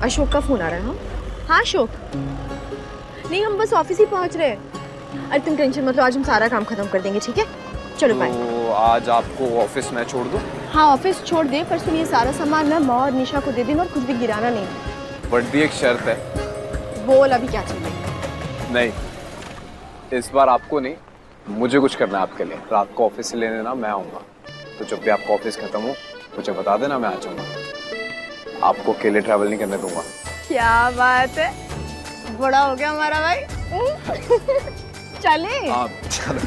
अशोक का फोन आ रहा है। हाँ हाँ अशोक, नहीं हम बस ऑफिस ही पहुंच रहे हैं। अरे तुम टेंशन मत लो, आज हम सारा काम खत्म कर देंगे, ठीक है? चलो बाय। तो आज आपको ऑफिस में छोड़ दूं? हाँ ऑफिस छोड़ दे, पर सुनिए सारा सामान ना माँ और निशा को दे देना और कुछ भी गिराना नहीं। बट भी एक शर्त है। बोल अभी क्या चाहिए? नहीं, इस बार आपको नहीं, मुझे कुछ करना है आपके लिए। रात को ऑफिस से लेने ना मैं आऊँगा, तो जब भी आपका ऑफिस खत्म हो मुझे बता देना, मैं आ जाऊँगा। आपको अकेले ट्रैवल नहीं करने दूंगा। क्या बात है, बड़ा हो गया हमारा भाई। चले आप चलो।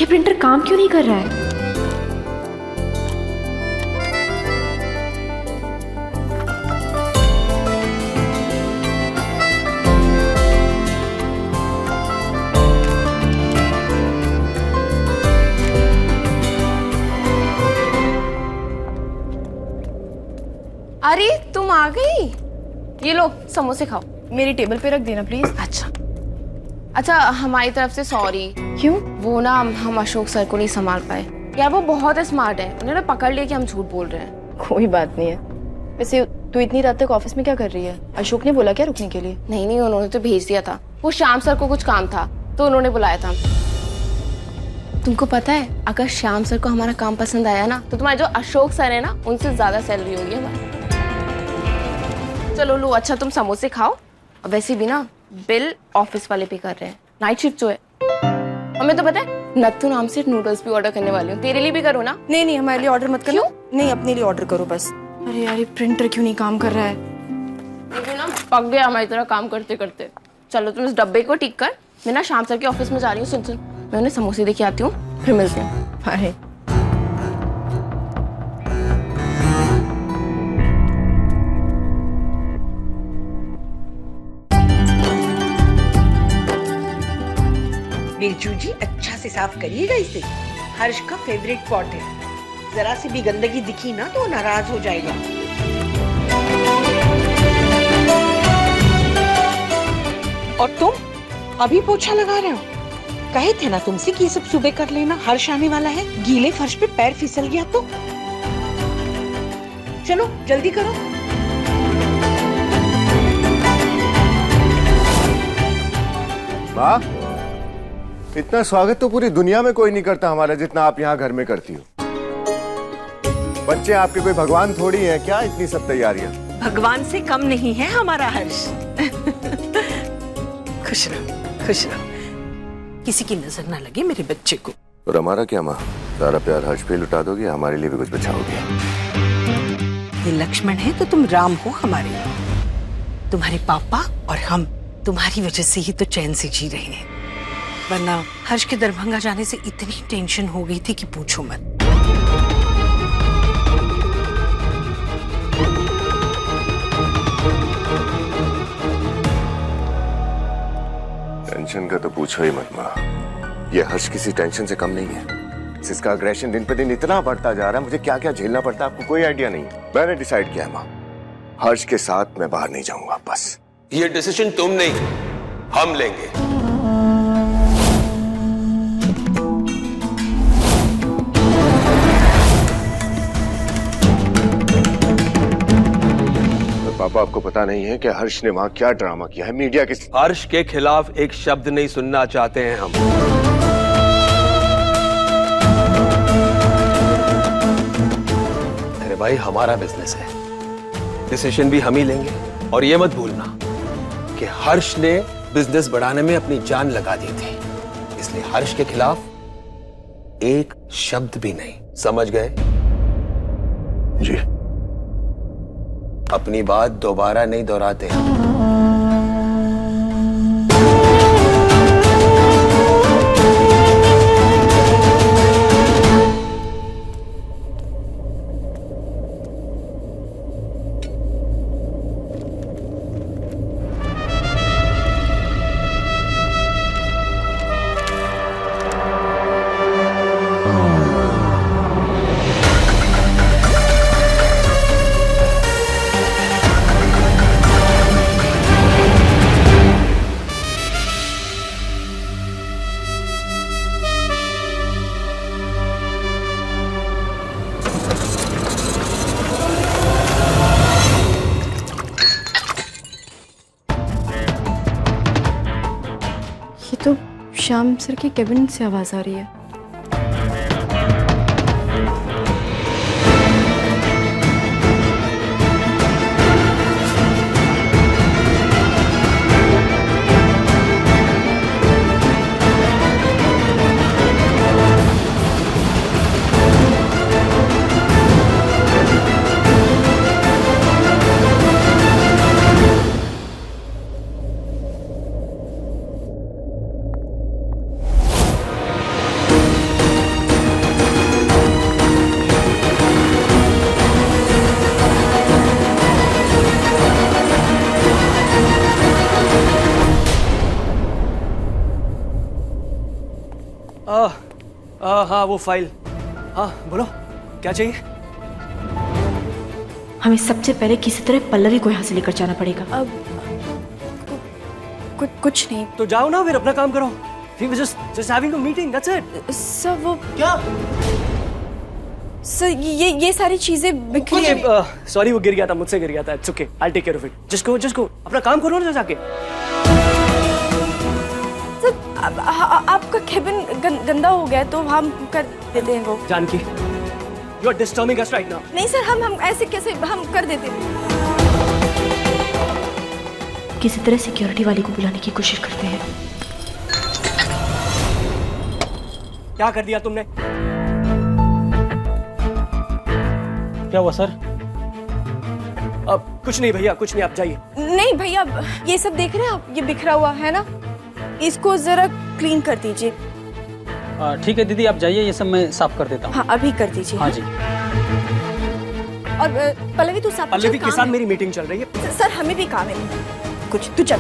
ये प्रिंटर काम क्यों नहीं कर रहा है? अरे तुम आ गई, ये लो समोसे खाओ। मेरी टेबल पे रख देना प्लीज। अच्छा हमारी तरफ से सॉरी। क्यों? वो ना हम अशोक सर को नहीं संभाल पाए यार, वो बहुत स्मार्ट है, उन्होंने पकड़ लिया कि हम झूठ बोल रहे हैं। कोई बात नहीं है। वैसे तू इतनी रात तक ऑफिस में क्या कर रही है? अशोक ने बोला क्या रुकने के लिए? नहीं उन्होंने तो भेज दिया था, वो श्याम सर को कुछ काम था तो उन्होंने बुलाया था। तुमको पता है अगर श्याम सर को हमारा काम पसंद आया ना तो तुम्हारे जो अशोक सर है ना उनसे ज्यादा सैलरी होगी हमारी। चलो लो, अच्छा तुम समोसे खाओ। और वैसे भी ना बिल ऑफिस वाले पे कर रहे हैं, नाइट शिफ्ट जो है। हमें तो पता है नत्थु नाम से नूडल्स भी ऑर्डर करने वाली हूँ, तेरे लिए भी करो ना। नहीं हमारे लिए ऑर्डर मत करो। नहीं अपने लिए ऑर्डर करो बस। अरे यार ये प्रिंटर क्यों नहीं काम कर रहा है? लेकिन ना पक गया हमारी तरह काम करते करते। चलो तुम इस डब्बे को ठीक कर, मैं ना शाम सर के ऑफिस में जा रही हूँ। सुन मैं उन्हें समोसे देके आती हूँ, फिर मिलते हैं। अरे बिरजू जी अच्छा से साफ करिएगा इसे, हर्ष का फेवरेट पॉट है। जरा सी भी गंदगी दिखी ना तो नाराज हो जाएगा। और तुम अभी पोछा लगा रहे हो? कहे थे ना तुमसे कि ये सब सुबह कर लेना, हर्ष आने वाला है। गीले फर्श पे पैर फिसल गया तो। चलो जल्दी करो। माँ, इतना स्वागत तो पूरी दुनिया में कोई नहीं करता हमारा जितना आप यहाँ घर में करती हो। बच्चे आपके कोई भगवान थोड़ी है क्या, इतनी सब तैयारियां? भगवान से कम नहीं है हमारा हर्ष। खुश रहो, खुश रहो, किसी की नजर ना लगे मेरे बच्चे को। और हमारा क्या माँ, सारा प्यार हर्ष पे लुटा दोगे, हमारे लिए भी कुछ बचाओगे? ये लक्ष्मण है तो तुम राम हो हमारे। तुम्हारे पापा और हम तुम्हारी वजह से ही तो चैन से जी रहे हैं, वरना हर्ष के दरभंगा जाने से इतनी टेंशन हो गई थी कि पूछो मत। टेंशन का तो पूछो ही मत माँ, ये हर्ष किसी टेंशन से कम नहीं है। जिसका अग्रेशन दिन पे दिन इतना बढ़ता जा रहा है, मुझे क्या क्या झेलना पड़ता है आपको कोई आइडिया नहीं है। मैंने डिसाइड किया है माँ, हर्ष के साथ मैं बाहर नहीं जाऊंगा बस। ये डिसीजन तुम नहीं हम लेंगे। पापा आपको पता नहीं है कि हर्ष ने वहां क्या ड्रामा किया है मीडिया के। हर्ष के खिलाफ एक शब्द नहीं सुनना चाहते हैं हम। अरे भाई हमारा बिजनेस है, डिसीजन भी हम ही लेंगे। और ये मत भूलना कि हर्ष ने बिजनेस बढ़ाने में अपनी जान लगा दी थी, इसलिए हर्ष के खिलाफ एक शब्द भी नहीं, समझ गए? जी। अपनी बात दोबारा नहीं दोहराते हैं। ये तो श्याम सर के केबिन से आवाज आ रही है। हाँ वो फाइल। हाँ बोलो क्या चाहिए? हमें सबसे पहले किसी तरह पल्लवी को यहाँ से लेकर जाना पड़ेगा। अब कुछ नहीं तो जाओ ना फिर अपना काम करो। We were just having a meeting, that's it। Sir. वो क्या? सर ये सारी चीजें बिखरी हैं। सॉरी वो गिर गया था, मुझसे गिर गया था। It's okay, I'll take care of it। just go अपना काम करो ना जाके। आपका केबिन गंदा हो गया तो हम कर देते हैं वो। Janaki, you are disturbing us right now। नहीं सर, हम ऐसे कैसे, हम कर देते हैं। किसी तरह सिक्योरिटी वाले को बुलाने की कोशिश करते हैं। क्या कर दिया तुमने? क्या हुआ सर? अब कुछ नहीं भैया, कुछ नहीं, आप जाइए। नहीं भैया, ये सब देख रहे हैं आप, ये बिखरा हुआ है ना, इसको जरा क्लीन कर दीजिए। ठीक है दीदी, आप जाइए, ये सब मैं साफ कर देता हूँ। हाँ अभी कर दीजिए। हाँ जी। और पल्लवी तू साफ। पल्लवी के साथ मेरी मीटिंग चल रही है। सर हमें भी काम है कुछ, तू चल।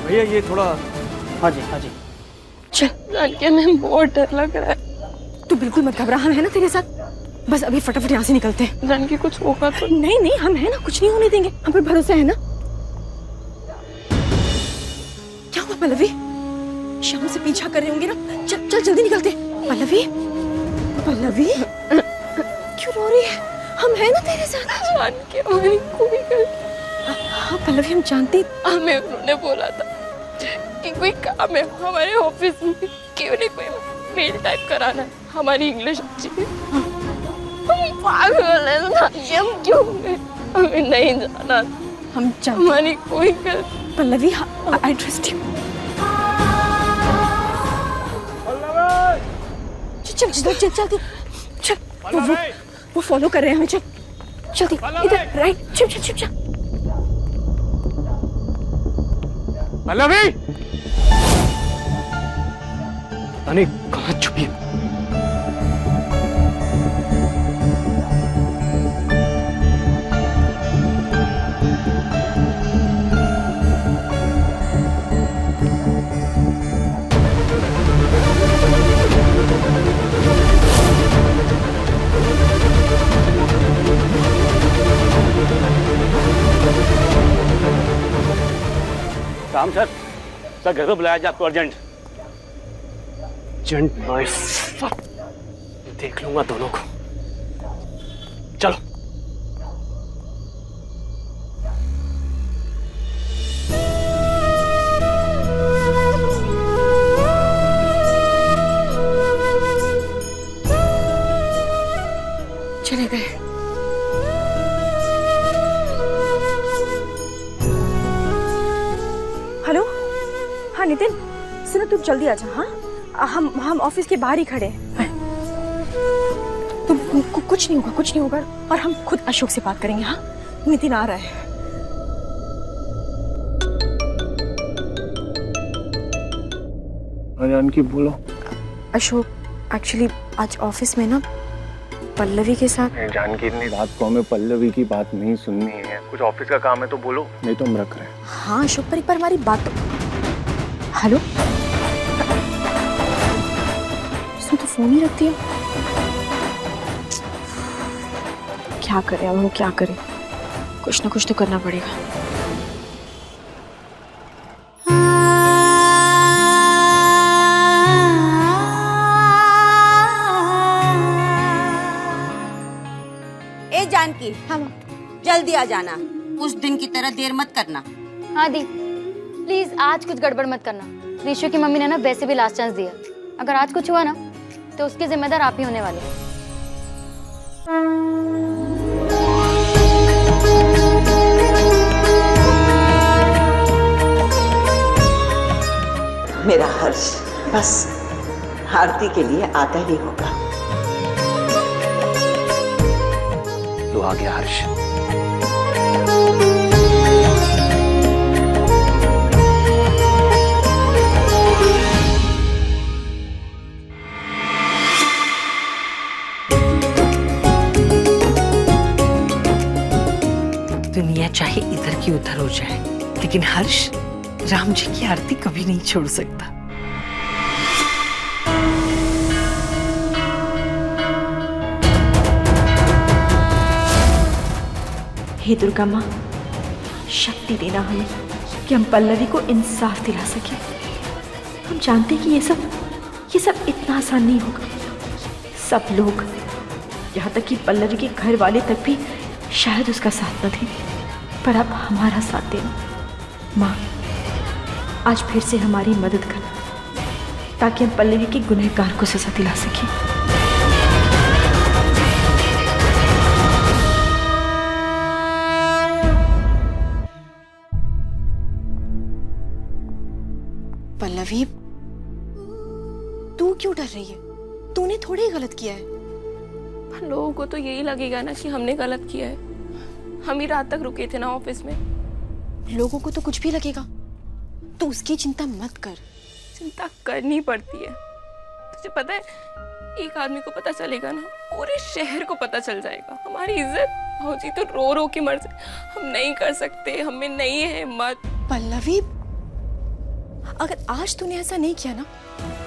भैया ये थोड़ा। हाँ जी हाँ जी। चल। जानकी हमें बहुत डर लग रहा है। तू बिल्कुल मत घबरा, हम है ना तेरे साथ। बस अभी फटाफट यहाँ से निकलते हैं। जानकी कुछ होगा तो? नहीं हम है ना, कुछ नहीं होने देंगे, हम पर भरोसा है ना। क्या हुआ पल्लवी? श्याम से पीछा कर रहे होंगे ना। चल जल्दी निकलते। पल्लवी क्यों रो रही है? हम है ना तेरे साथ। जानकी हमारी कोई गलती। हाँ पल्लवी, हम जानते। हमें उन्होंने बोला था कि कोई काम है हमारे ऑफिस में, क्यों नहीं कोई मेल टाइप कराना है। हमारी इंग्लिश अच्छी है। हम पागल है ना, हम क्यों गए? हमें नहीं जाना, हम जानते। हमारी कोई गलती। Pallavi I trust you. चल वो फॉलो कर रहे हैं हमें। चल जल्दी इधर, राइट। चल। पल्लवी अरे कहाँ छुपी है? राम सर घर पे बुलाया जाए आपको अर्जेंट। देख लूंगा दोनों को। चलो। चले गए। हेलो, हाँ नितिन सुनो, तू जल्दी आ जा। हाँ हम ऑफिस के बाहर ही खड़े हैं। तुमको कुछ नहीं होगा और हम खुद अशोक से बात करेंगे। हाँ नितिन आ रहा है। जानकी बोलो। अशोक एक्चुअली आज ऑफिस में ना पल्लवी के साथ। जानकी इतनी रात को हमें पल्लवी की बात नहीं सुननी है, कुछ ऑफिस का काम है तो बोलो, नहीं तो हम रख रहे हैं। हाँ अशोक, पर एक बार हमारी बात तो। हेलो, इसने तो फोन ही रख दिया। क्या करें अब, वो क्या करें, कुछ ना कुछ तो करना पड़ेगा। जानकी, हाँ जल्दी आ जाना, उस दिन की तरह देर मत करना। हाँ दी। प्लीज आज कुछ गड़बड़ मत करना। ऋषु की मम्मी ने ना वैसे भी लास्ट चांस दिया, अगर आज कुछ हुआ ना तो उसके जिम्मेदार आप ही होने वाले हैं। मेरा हर्ष बस आरती के लिए आता ही होगा। लो आ गया हर्ष। दुनिया चाहे इधर की उधर हो जाए, लेकिन हर्ष राम जी की आरती कभी नहीं छोड़ सकता। हे दुर्गा माँ, शक्ति देना हमें कि हम पल्लवी को इंसाफ दिला सके। हम जानते हैं कि ये सब इतना आसान नहीं होगा। सब लोग, यहाँ तक कि पल्लवी के घर वाले तक भी शायद उसका साथ न दें, पर अब हमारा साथ देना। माँ, आज फिर से हमारी मदद करना ताकि हम पल्लवी के गुनहगार को सजा दिला सकें। पल्लवी, तू क्यों डर रही है? तूने थोड़ी गलत किया है। पर लोगों को तो यही लगेगा ना कि हमने गलत किया है। हम ही रात तक रुके थे ना ऑफिस में। लोगों को तो कुछ भी लगेगा, तू उसकी चिंता मत कर। चिंता करनी पड़ती है। तुझे पता है, एक आदमी को पता चलेगा ना, पूरे शहर को पता चल जाएगा। हमारी इज्जत भौजी तो रो रो के मर जाए। हम नहीं कर सकते, हमें नहीं है हिम्मत। पल्लवी, अगर आज तूने ऐसा नहीं किया ना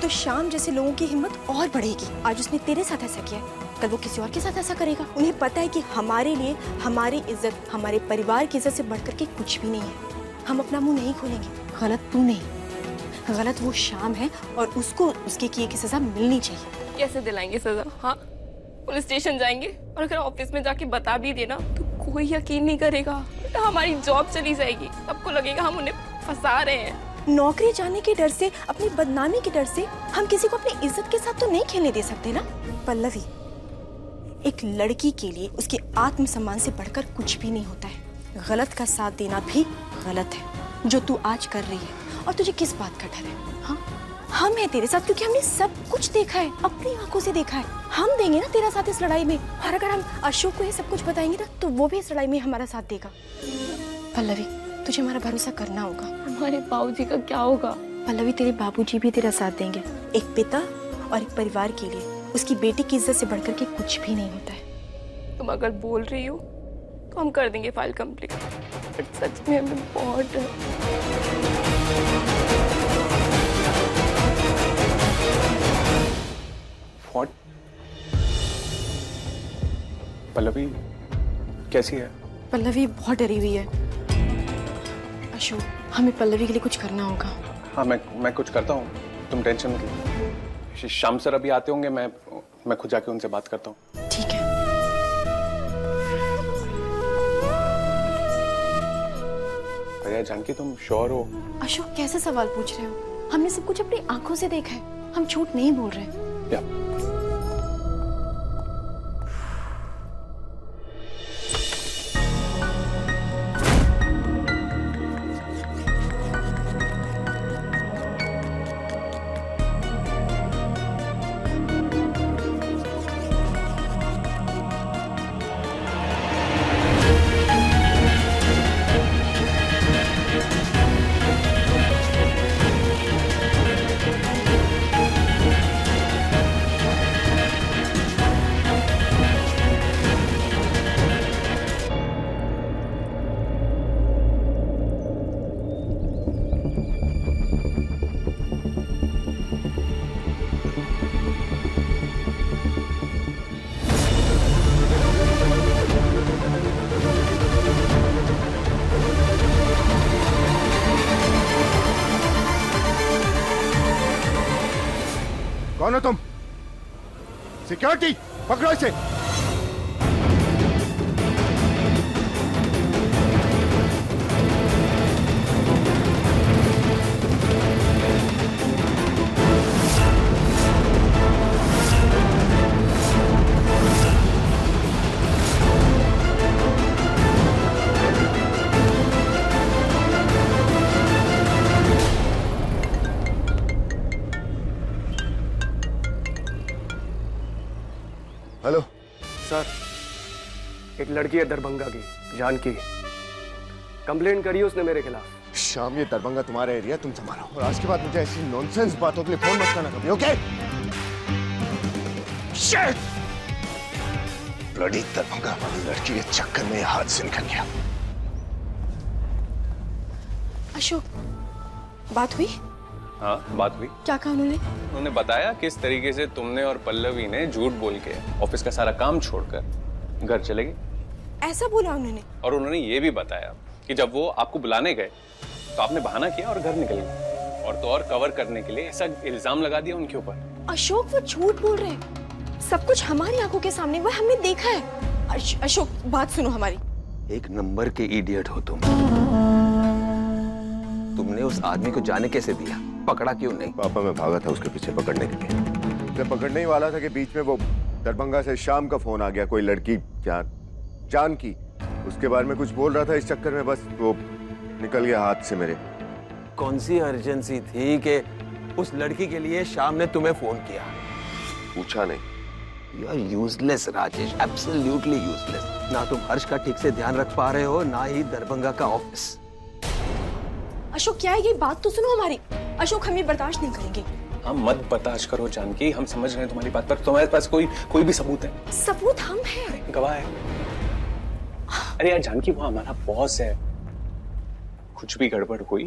तो शाम जैसे लोगों की हिम्मत और बढ़ेगी। आज उसने तेरे साथ ऐसा किया, कल वो किसी और के साथ ऐसा करेगा। उन्हें पता है कि हमारे लिए हमारी इज्जत, हमारे परिवार की इज्जत से बढ़कर के कुछ भी नहीं है। हम अपना मुंह नहीं खोलेंगे। गलत तू नहीं, गलत वो शाम है और उसको उसके किए की सजा मिलनी चाहिए। कैसे दिलाएंगे सजा? हाँ, पुलिस स्टेशन जाएंगे और अगर ऑफिस में जाके बता भी देना तो कोई यकीन नहीं करेगा। तो हमारी जॉब चली जाएगी। सबको लगेगा हम उन्हें फंसा रहे हैं। नौकरी जाने के डर से, अपनी बदनामी के डर से हम किसी को अपनी इज्जत के साथ तो नहीं खेलने दे सकते ना। पल्लवी, एक लड़की के लिए उसके आत्मसम्मान से बढ़कर कुछ भी नहीं होता है। गलत का साथ देना भी गलत है, जो तू आज कर रही है। और तुझे किस बात का डर है? हाँ, हम हैं तेरे साथ, क्योंकि हमने सब कुछ देखा है, अपनी आंखों से देखा है। हम देंगे ना तेरा साथ इस लड़ाई में। और अगर हम अशोक को ये सब कुछ बताएंगे ना तो वो भी इस लड़ाई में हमारा साथ देगा। पल्लवी, तुझे हमारा भरोसा करना होगा। हमारे बाबूजी का क्या होगा? पल्लवी, तेरे बाबूजी भी तेरा साथ देंगे। एक पिता और एक परिवार के लिए उसकी बेटी की इज्जत से बढ़कर के कुछ भी नहीं होता है। तुम अगर बोल रही हो तो हम कर देंगे फाइल कंप्लीट। बट सच में हमें बहुत डर। What? पल्लवी कैसी है? पल्लवी बहुत डरी हुई है। अशोक, हमें पल्लवी के लिए कुछ करना होगा। हाँ, मैं कुछ करता हूँ, तुम टेंशन मत लो। शाम सर अभी आते होंगे, मैं खुद जाके उनसे बात करता हूँ। ठीक है। भैया जानकी, तुम श्योर हो? अशोक, कैसे सवाल पूछ रहे हो? हमने सब कुछ अपनी आंखों से देखा है, हम झूठ नहीं बोल रहे। कौन हो तुम? सिक्योरिटी, पकड़ो इसे। लड़की है दरभंगा की, जानकी। कंप्लेंट करी उसने मेरे खिलाफ। श्याम, ये दरभंगा तुम्हारा एरिया, तुम संभालो। और आज के बाद मुझे ऐसी नॉनसेंस बातों के लिए फोन मत करना कभी, ओके? शिट! ब्लडी दरभंगा वाली लड़की के चक्कर में हाथ से निकल गया। अशोक, बात हुई? हाँ, बात हुई। क्या कहा उन्होंने? उन्होंने बताया किस तरीके से तुमने और पल्लवी ने झूठ बोल के ऑफिस का सारा काम छोड़कर घर चले गए। ऐसा बोला उन्होंने? और उन्होंने ये भी बताया कि जब वो आपको बुलाने गए तो आपने बहाना किया और घर निकल गए, और तो और कवर करने के लिए ऐसा इल्जाम लगा दिया उनके ऊपर। अशोक, वो झूठ बोल रहे हैं, सब कुछ हमारी आंखों के सामने, वो हमने देखा है। अशोक, बात सुनो हमारी। एक नंबर के इडियट हो तुम। तुमने उस आदमी को जाने कैसे दिया? पकड़ा क्यों नहीं? पापा, मैं भागा था उसके पीछे पकड़ने के लिए। मैं पकड़ने ही वाला था कि बीच में वो दरभंगा से शाम का फोन आ गया। कोई लड़की जानकी, उसके बारे में कुछ बोल रहा था। इस चक्कर में बस वो निकल गया हाथ से मेरे। कौन सी अर्जेंसी थी कि उस लड़की के लिए शाम ने तुम्हें फोन किया? पूछा नहीं। You are useless Rajesh, absolutely useless. ना तुम हर्ष का ठीक से ध्यान रख पा रहे हो, ना ही दरभंगा का ऑफिस। अशोक, क्या है ये? बात तो सुनो हमारी। अशोक, हम ये बर्दाश्त नहीं करेंगे। हम मत बर्दाश्त करो जानकी, हम समझ रहे हैं तुम्हारी बात, पर तुम्हारे पास कोई भी सबूत है? सबूत हम हैं। गवाह है। अरे यार जानकी, वो हमारा बॉस है, कुछ भी गड़बड़ हुई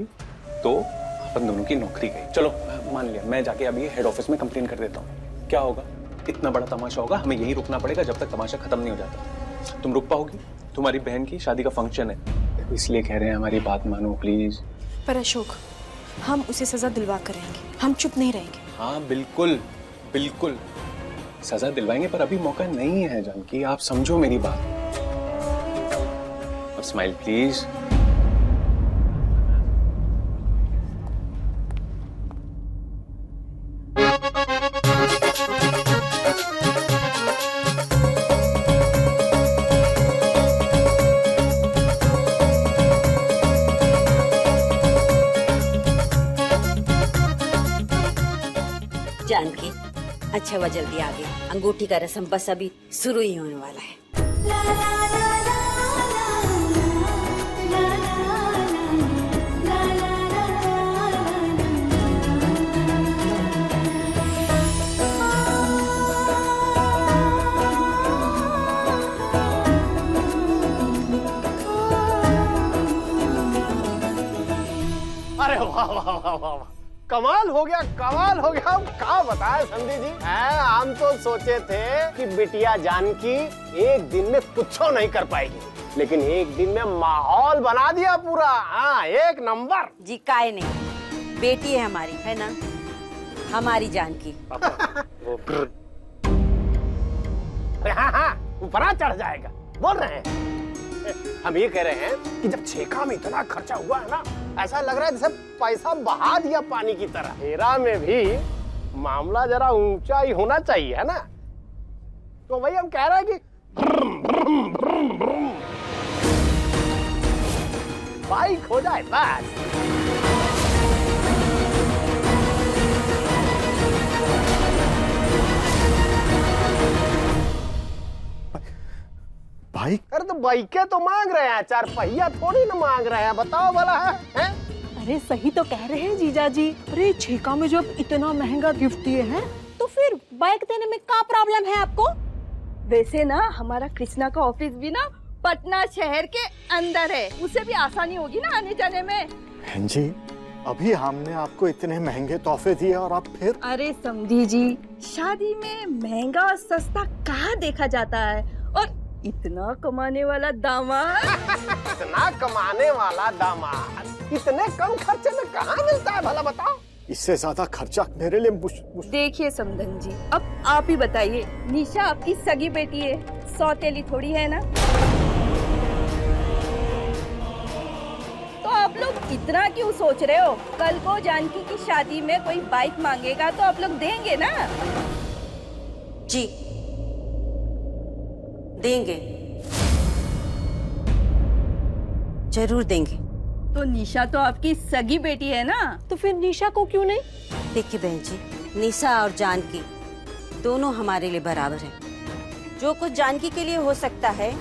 तो अपन दोनों की नौकरी गई। चलो मान लिया, मैं जाके अभी हेड ऑफिस में कंप्लेन कर देता हूँ। क्या होगा? इतना बड़ा तमाशा होगा, हमें यही रुकना पड़ेगा जब तक तमाशा खत्म नहीं हो जाता। तुम रुक पाओगी? तुम्हारी बहन की शादी का फंक्शन है, इसलिए कह रहे हैं हमारी बात मानो प्लीज। पर अशोक, हम उसे सजा दिलवा कर रहेंगे, हम चुप नहीं रहेंगे। हाँ बिल्कुल बिल्कुल, सजा दिलवाएंगे, पर अभी मौका नहीं है जानकी, आप समझो मेरी बात। अब स्माइल प्लीज। जानकी, अच्छा हुआ जल्दी आ गई। अंगूठी का रस्म बस अभी शुरू ही होने वाला है। अरे वाह वाह वाह वाह, कमाल हो गया, कमाल हो गया। हम क्या बताए समझी जी, हम तो सोचे थे कि बिटिया जानकी एक दिन में कुछ नहीं कर पाएगी, लेकिन एक दिन में माहौल बना दिया पूरा। हाँ, एक नंबर जी। काहे नहीं, बेटी है हमारी, है ना, हमारी जानकी। हाँ हाँ, ऊपर चढ़ जाएगा, बोल रहे हैं। हम ये कह रहे हैं कि जब छेका में इतना खर्चा हुआ है ना, ऐसा लग रहा है जैसे पैसा बहा दिया पानी की तरह। हेरा में भी मामला जरा ऊंचा ही होना चाहिए, है ना? तो वही हम कह रहे हैं कि बाइक हो जाए बस। बाइक? अरे तो बाइकें तो मांग रहे हैं, चार पहिया थोड़ी ना मांग रहे हैं, बताओ भला है? अरे सही तो कह रहे हैं जीजा जी। अरे छेका में जब इतना महंगा गिफ्ट दिए हैं तो फिर बाइक देने में क्या प्रॉब्लम है आपको? वैसे ना हमारा कृष्णा का ऑफिस भी ना पटना शहर के अंदर है, उसे भी आसानी होगी ना आने जाने में। बहन जी, अभी हमने आपको इतने महंगे तोहफे दिए और आप फिर? अरे समझी जी, शादी में महंगा और सस्ता कहाँ देखा जाता है, और इतना कमाने वाला दामाद इतना कमाने वाला दामाद इतने कम खर्चे में कहाँ मिलता है भला बताओ? इससे ज्यादा खर्चा मेरे लिए देखिए समधन जी, अब आप ही बताइए, निशा आपकी सगी बेटी है, सौतेली थोड़ी है ना। तो आप लोग इतना क्यों सोच रहे हो? कल को जानकी की शादी में कोई बाइक मांगेगा तो आप लोग देंगे ना? जी देंगे, जरूर देंगे। तो निशा तो आपकी सगी बेटी है ना, तो फिर निशा को क्यों नहीं? देखिए बहन जी, निशा और जानकी दोनों हमारे लिए बराबर हैं। जो कुछ जानकी के लिए हो सकता है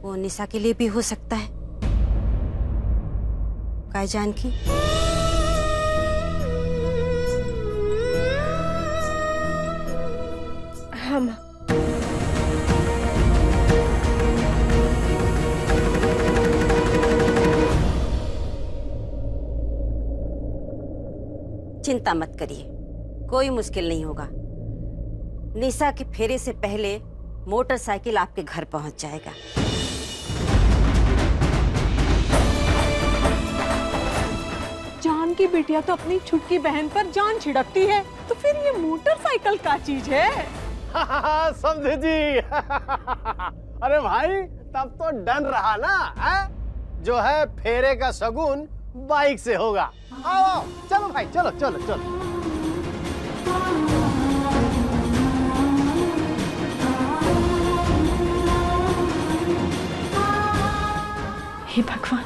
वो निशा के लिए भी हो सकता है। काय जानकी? हाँ माँ। चिंता मत करिए, कोई मुश्किल नहीं होगा। निशा के फेरे से पहले मोटरसाइकिल आपके घर पहुंच जाएगा। जान की बिटिया तो अपनी छुटकी बहन पर जान छिड़कती है, तो फिर ये मोटरसाइकिल का चीज है? समझे जी। अरे भाई तब तो डन रहा ना, है? जो है फेरे का शगुन बाइक से होगा। आओ आओ, चलो भाई, चलो चलो चलो। हे भगवान,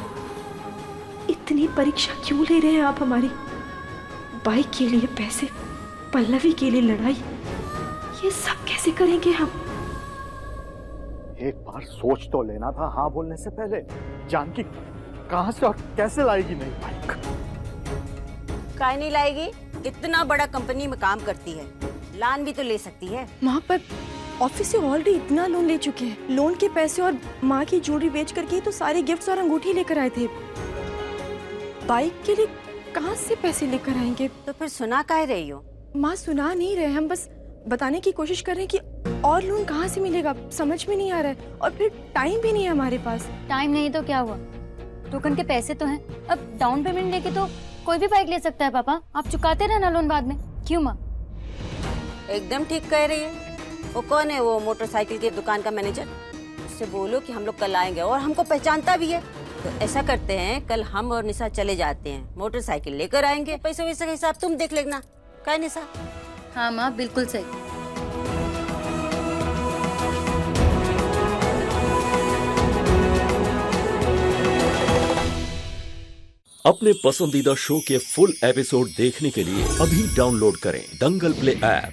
इतनी परीक्षा क्यों ले रहे हैं आप हमारी? बाइक के लिए पैसे, पल्लवी के लिए लड़ाई, ये सब कैसे करेंगे हम? एक बार सोच तो लेना था हाँ बोलने से पहले। जानकी कहां से और कैसे लाएगी नई बाइक? काय नहीं लाएगी? इतना बड़ा कंपनी में काम करती है, लोन भी तो ले सकती है। माँ पर ऑफिस से ऑलरेडी इतना लोन ले चुके हैं। लोन के पैसे और माँ की ज्वेलरी बेच करके तो सारे गिफ्ट्स और अंगूठी लेकर आए थे। बाइक के लिए कहाँ से पैसे लेकर आएंगे? तो फिर सुना काहे रही हो? माँ सुना नहीं रहे, हम बस बताने की कोशिश कर रहे हैं कि और लोन कहाँ से मिलेगा, समझ में नहीं आ रहा है। और फिर टाइम भी नहीं है हमारे पास। टाइम नहीं तो क्या हुआ, टोकन के पैसे तो हैं। अब डाउन पेमेंट लेके तो कोई भी बाइक ले सकता है पापा, आप चुकाते रहना लोन बाद में। क्यों माँ? एकदम ठीक कह रही है। वो कौन है वो मोटरसाइकिल की दुकान का मैनेजर? उससे बोलो कि हम लोग कल आएंगे, और हमको पहचानता भी है। तो ऐसा करते हैं, कल हम और निशा चले जाते हैं, मोटरसाइकिल लेकर आएंगे। पैसे वैसे का हिसाब तुम देख लेना। क्या निशा? हाँ माँ, बिल्कुल सही। अपने पसंदीदा शो के फुल एपिसोड देखने के लिए अभी डाउनलोड करें दंगल प्ले ऐप।